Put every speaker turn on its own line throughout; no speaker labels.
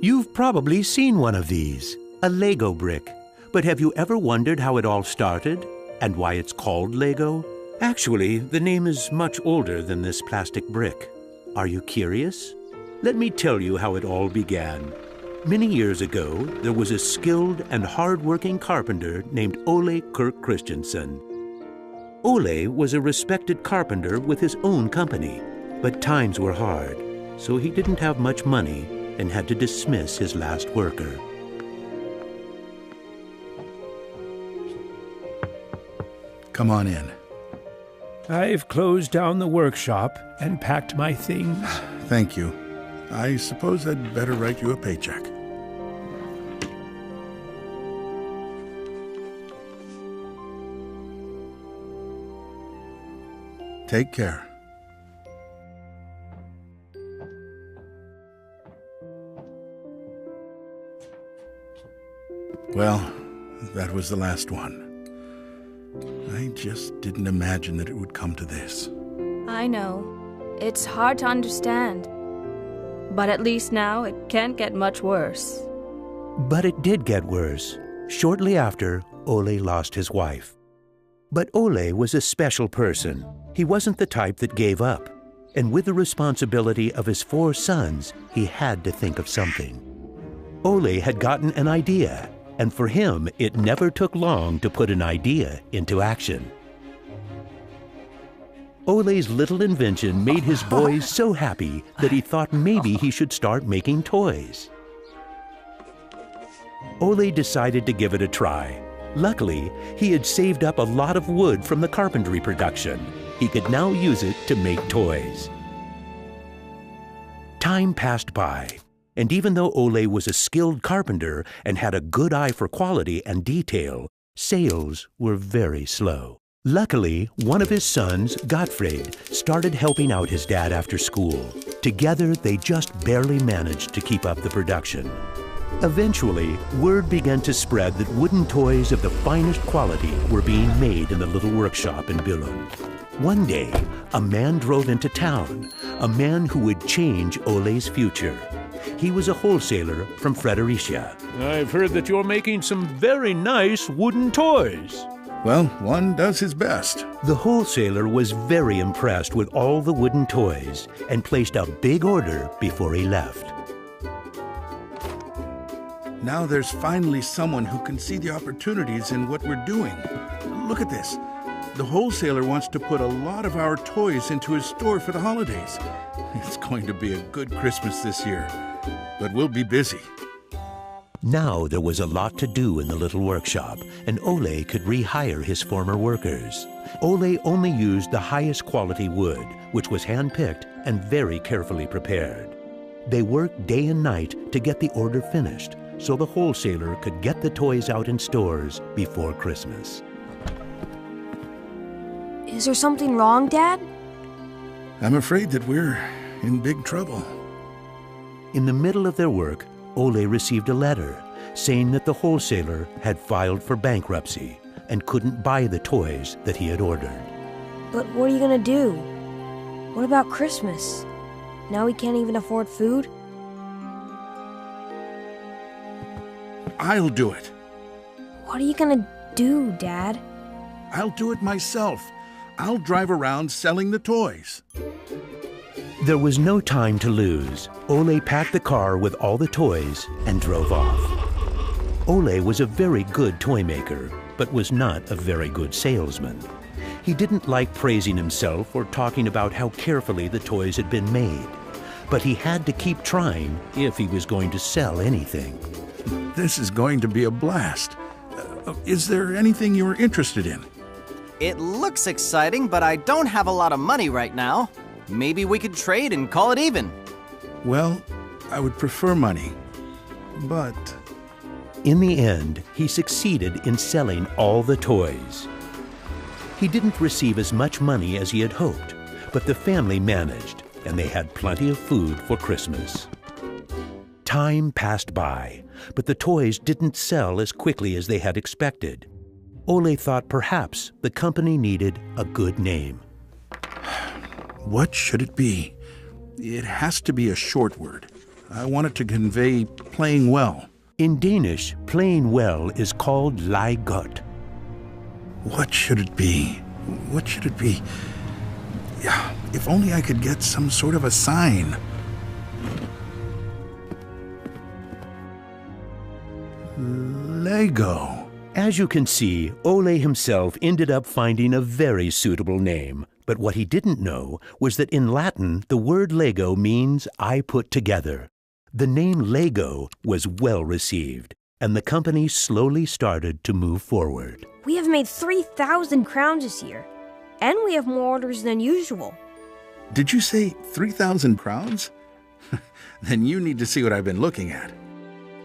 You've probably seen one of these, a Lego brick. But have you ever wondered how it all started and why it's called Lego? Actually, the name is much older than this plastic brick. Are you curious? Let me tell you how it all began. Many years ago, there was a skilled and hard-working carpenter named Ole Kirk Christensen. Ole was a respected carpenter with his own company, but times were hard, so he didn't have much money and had to dismiss his last worker.
Come on in.
I've closed down the workshop and packed my things.
Thank you. I suppose I'd better write you a paycheck. Take care. Well, that was the last one. I just didn't imagine that it would come to this.
I know. It's hard to understand. But at least now it can't get much worse.
But it did get worse. Shortly after, Ole lost his wife. But Ole was a special person. He wasn't the type that gave up. And with the responsibility of his 4 sons, he had to think of something. Ole had gotten an idea, and for him, it never took long to put an idea into action. Ole's little invention made his boys so happy that he thought maybe he should start making toys. Ole decided to give it a try. Luckily, he had saved up a lot of wood from the carpentry production. He could now use it to make toys. Time passed by, and even though Ole was a skilled carpenter and had a good eye for quality and detail, sales were very slow. Luckily, one of his sons, Gottfried, started helping out his dad after school. Together, they just barely managed to keep up the production. Eventually, word began to spread that wooden toys of the finest quality were being made in the little workshop in Billund. One day, a man drove into town, a man who would change Ole's future. He was a wholesaler from Fredericia.
I've heard that you're making some very nice wooden toys.
Well, one does his best.
The wholesaler was very impressed with all the wooden toys and placed a big order before he left.
Now there's finally someone who can see the opportunities in what we're doing. Look at this. The wholesaler wants to put a lot of our toys into his store for the holidays. It's going to be a good Christmas this year, but we'll be busy.
Now there was a lot to do in the little workshop, and Ole could rehire his former workers. Ole only used the highest quality wood, which was hand-picked and very carefully prepared. They worked day and night to get the order finished, so the wholesaler could get the toys out in stores before Christmas.
Is there something wrong, Dad?
I'm afraid that we're in big trouble.
In the middle of their work, Ole received a letter saying that the wholesaler had filed for bankruptcy and couldn't buy the toys that he had ordered.
But what are you gonna do? What about Christmas? Now we can't even afford food?
I'll do it.
What are you gonna do, Dad?
I'll do it myself. I'll drive around selling the toys.
There was no time to lose. Ole packed the car with all the toys and drove off. Ole was a very good toy maker, but was not a very good salesman. He didn't like praising himself or talking about how carefully the toys had been made. But he had to keep trying if he was going to sell anything.
This is going to be a blast. Is there anything you're interested in?
It looks exciting, but I don't have a lot of money right now. Maybe we could trade and call it even.
Well, I would prefer money, but...
In the end, he succeeded in selling all the toys. He didn't receive as much money as he had hoped, but the family managed, and they had plenty of food for Christmas. Time passed by, but the toys didn't sell as quickly as they had expected. Ole thought perhaps the company needed a good name.
What should it be? It has to be a short word. I want it to convey playing well.
In Danish, playing well is called leg godt.
What should it be? What should it be? Yeah, if only I could get some sort of a sign. Lego.
As you can see, Ole himself ended up finding a very suitable name. But what he didn't know was that in Latin, the word Lego means I put together. The name Lego was well received, and the company slowly started to move forward.
We have made 3,000 crowns this year, and we have more orders than usual.
Did you say 3,000 crowns? Then you need to see what I've been looking at.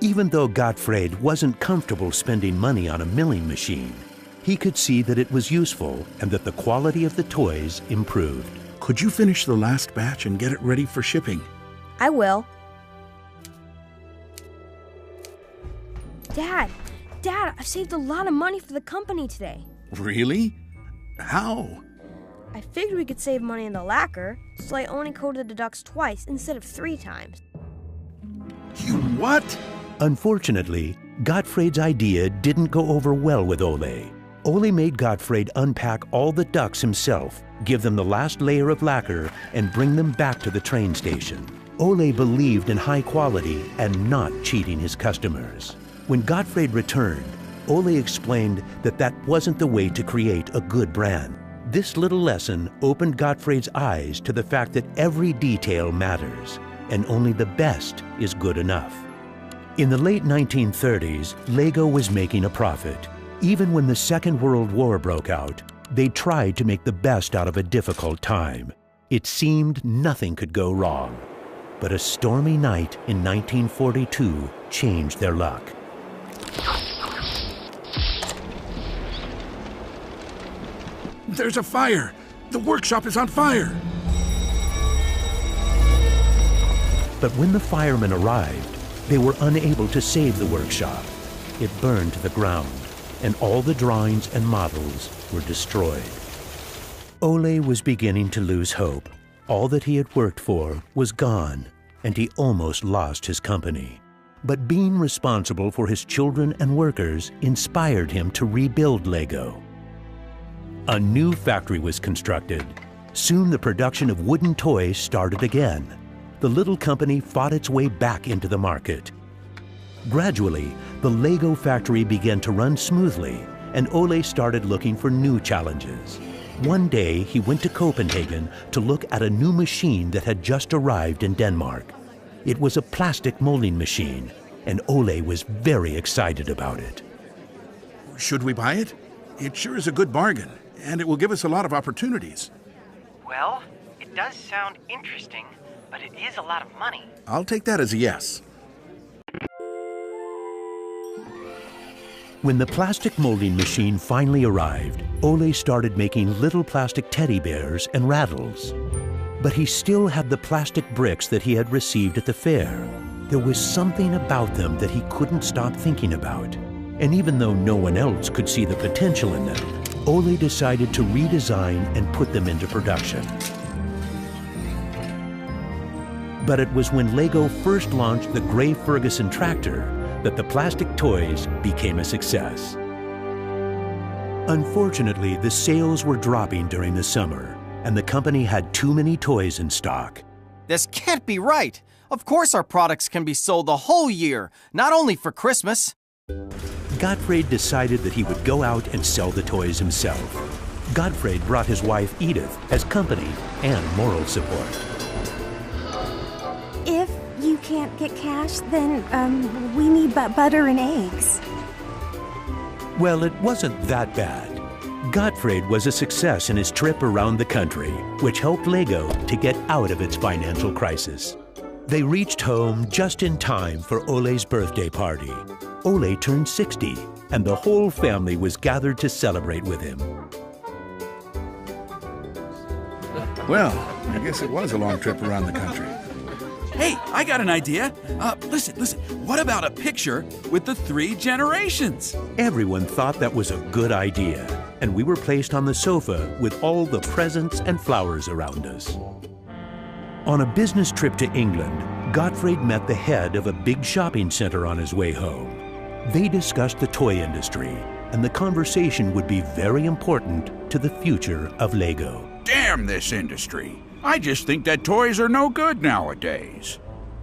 Even though Gottfried wasn't comfortable spending money on a milling machine, he could see that it was useful and that the quality of the toys improved.
Could you finish the last batch and get it ready for shipping?
I will. Dad, I've saved a lot of money for the company today.
Really? How?
I figured we could save money in the lacquer, so I only coated the ducks twice instead of 3 times.
You what?
Unfortunately, Gottfried's idea didn't go over well with Ole. Ole made Gottfried unpack all the ducks himself, give them the last layer of lacquer, and bring them back to the train station. Ole believed in high quality and not cheating his customers. When Gottfried returned, Ole explained that that wasn't the way to create a good brand. This little lesson opened Gottfried's eyes to the fact that every detail matters, and only the best is good enough. In the late 1930s, Lego was making a profit. Even when the Second World War broke out, they tried to make the best out of a difficult time. It seemed nothing could go wrong. But a stormy night in 1942 changed their luck.
There's a fire! The workshop is on fire!
But when the firemen arrived, they were unable to save the workshop. It burned to the ground, and all the drawings and models were destroyed. Ole was beginning to lose hope. All that he had worked for was gone, and he almost lost his company. But being responsible for his children and workers inspired him to rebuild Lego. A new factory was constructed. Soon the production of wooden toys started again. The little company fought its way back into the market. Gradually, the Lego factory began to run smoothly, and Ole started looking for new challenges. One day, he went to Copenhagen to look at a new machine that had just arrived in Denmark. It was a plastic molding machine, and Ole was very excited about it.
Should we buy it? It sure is a good bargain, and it will give us a lot of opportunities.
Well, it does sound interesting, but it is a lot of money.
I'll take that as a yes.
When the plastic molding machine finally arrived, Ole started making little plastic teddy bears and rattles. But he still had the plastic bricks that he had received at the fair. There was something about them that he couldn't stop thinking about. And even though no one else could see the potential in them, Ole decided to redesign and put them into production. But it was when Lego first launched the Gray Ferguson tractor that the plastic toys became a success. Unfortunately, the sales were dropping during the summer, and the company had too many toys in stock.
This can't be right. Of course our products can be sold the whole year, not only for Christmas.
Gottfried decided that he would go out and sell the toys himself. Gottfried brought his wife Edith as company and moral support.
If you can't get cash, then we need butter and eggs.
Well, it wasn't that bad. Gottfried was a success in his trip around the country, which helped Lego to get out of its financial crisis. They reached home just in time for Ole's birthday party. Ole turned 60, and the whole family was gathered to celebrate with him.
Well, I guess it was a long trip around the country.
Hey, I got an idea. Listen. What about a picture with the 3 generations?
Everyone thought that was a good idea, and we were placed on the sofa with all the presents and flowers around us. On a business trip to England, Gottfried met the head of a big shopping center on his way home. They discussed the toy industry, and the conversation would be very important to the future of Lego.
Damn this industry. I just think that toys are no good nowadays.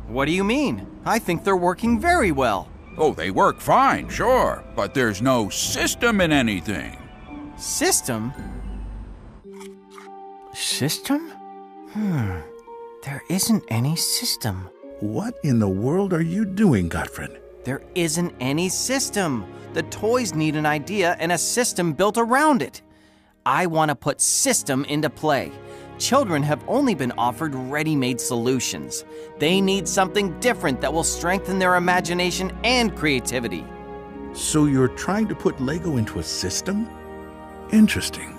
What do you mean? I think they're working very well.
Oh, they work fine, sure, but there's no system in anything.
System? System? There isn't any system.
What in the world are you doing, Gottfried?
There isn't any system. The toys need an idea and a system built around it. I want to put system into play. Children have only been offered ready-made solutions. They need something different that will strengthen their imagination and creativity.
So you're trying to put Lego into a system? Interesting.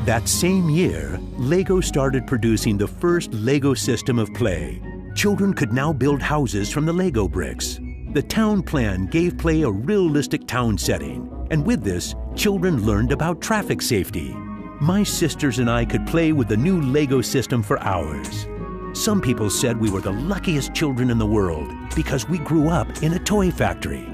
That same year, Lego started producing the first Lego system of play. Children could now build houses from the Lego bricks. The town plan gave play a realistic town setting, and with this, children learned about traffic safety. My sisters and I could play with the new Lego system for hours. Some people said we were the luckiest children in the world because we grew up in a toy factory.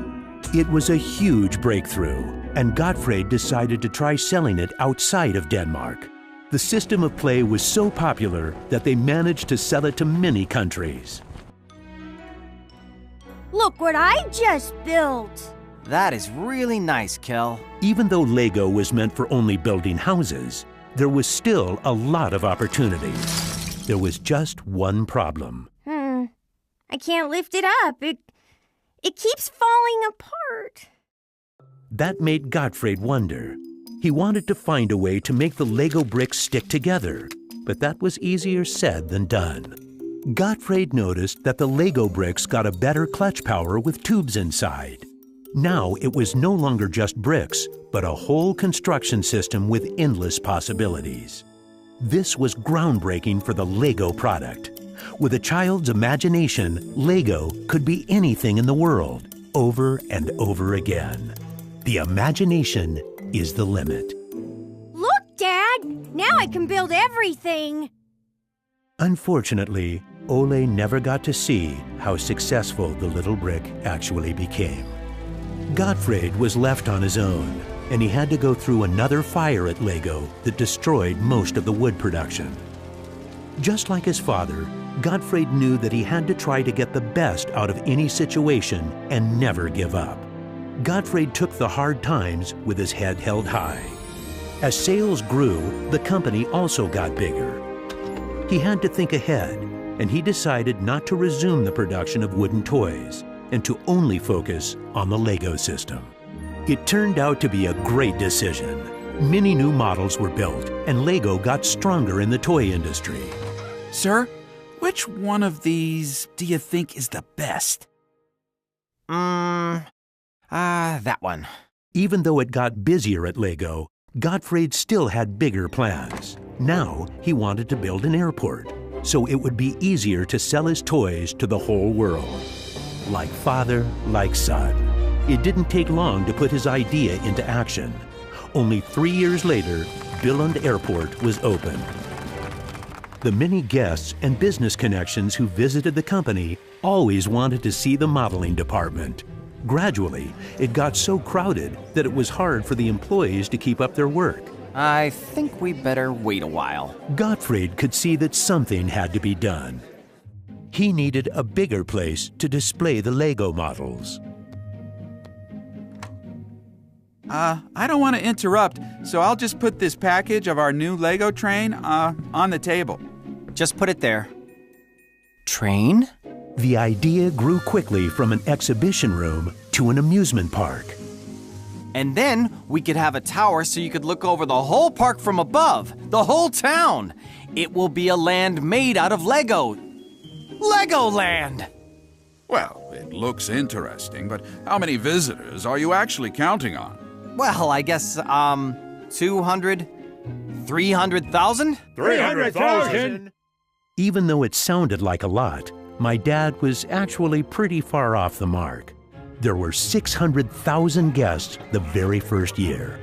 It was a huge breakthrough, and Gottfried decided to try selling it outside of Denmark. The system of play was so popular that they managed to sell it to many countries.
Look what I just built!
That is really nice, Kel.
Even though Lego was meant for only building houses, there was still a lot of opportunities. There was just one problem.
I can't lift it up. It keeps falling apart.
That made Gottfried wonder. He wanted to find a way to make the Lego bricks stick together, but that was easier said than done. Gottfried noticed that the Lego bricks got a better clutch power with tubes inside. Now it was no longer just bricks, but a whole construction system with endless possibilities. This was groundbreaking for the Lego product. With a child's imagination, Lego could be anything in the world, over and over again. The imagination is the limit.
Look, Dad! Now I can build everything!
Unfortunately, Ole never got to see how successful the little brick actually became. Gottfried was left on his own, and he had to go through another fire at Lego that destroyed most of the wood production. Just like his father, Gottfried knew that he had to try to get the best out of any situation and never give up. Gottfried took the hard times with his head held high. As sales grew, the company also got bigger. He had to think ahead, and he decided not to resume the production of wooden toys and to only focus on the Lego system. It turned out to be a great decision. Many new models were built, and Lego got stronger in the toy industry.
Sir, which one of these do you think is the best?
That one.
Even though it got busier at Lego, Gottfried still had bigger plans. Now he wanted to build an airport, so it would be easier to sell his toys to the whole world. Like father, like son. It didn't take long to put his idea into action. Only 3 years later, Billund Airport was opened. The many guests and business connections who visited the company always wanted to see the modeling department. Gradually, it got so crowded that it was hard for the employees to keep up their work.
I think we better wait a while.
Gottfried could see that something had to be done. He needed a bigger place to display the Lego models.
I don't want to interrupt, so I'll just put this package of our new Lego train on the table.
Just put it there. Train?
The idea grew quickly from an exhibition room to an amusement park.
And then we could have a tower so you could look over the whole park from above, the whole town. It will be a land made out of Lego. Legoland!
Well, it looks interesting, but how many visitors are you actually counting on?
Well, I guess, 200, 300,000?
300,000!
Even though it sounded like a lot, my dad was actually pretty far off the mark. There were 600,000 guests the very first year.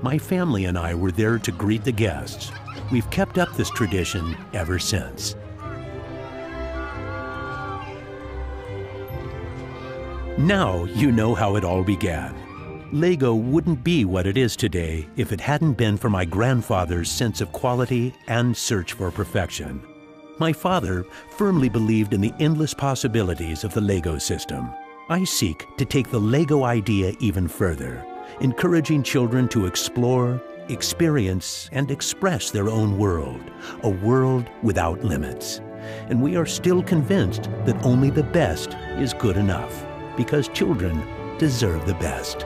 My family and I were there to greet the guests. We've kept up this tradition ever since. Now you know how it all began. Lego wouldn't be what it is today if it hadn't been for my grandfather's sense of quality and search for perfection. My father firmly believed in the endless possibilities of the Lego system. I seek to take the Lego idea even further, encouraging children to explore, experience, and express their own world, a world without limits. And we are still convinced that only the best is good enough, because children deserve the best.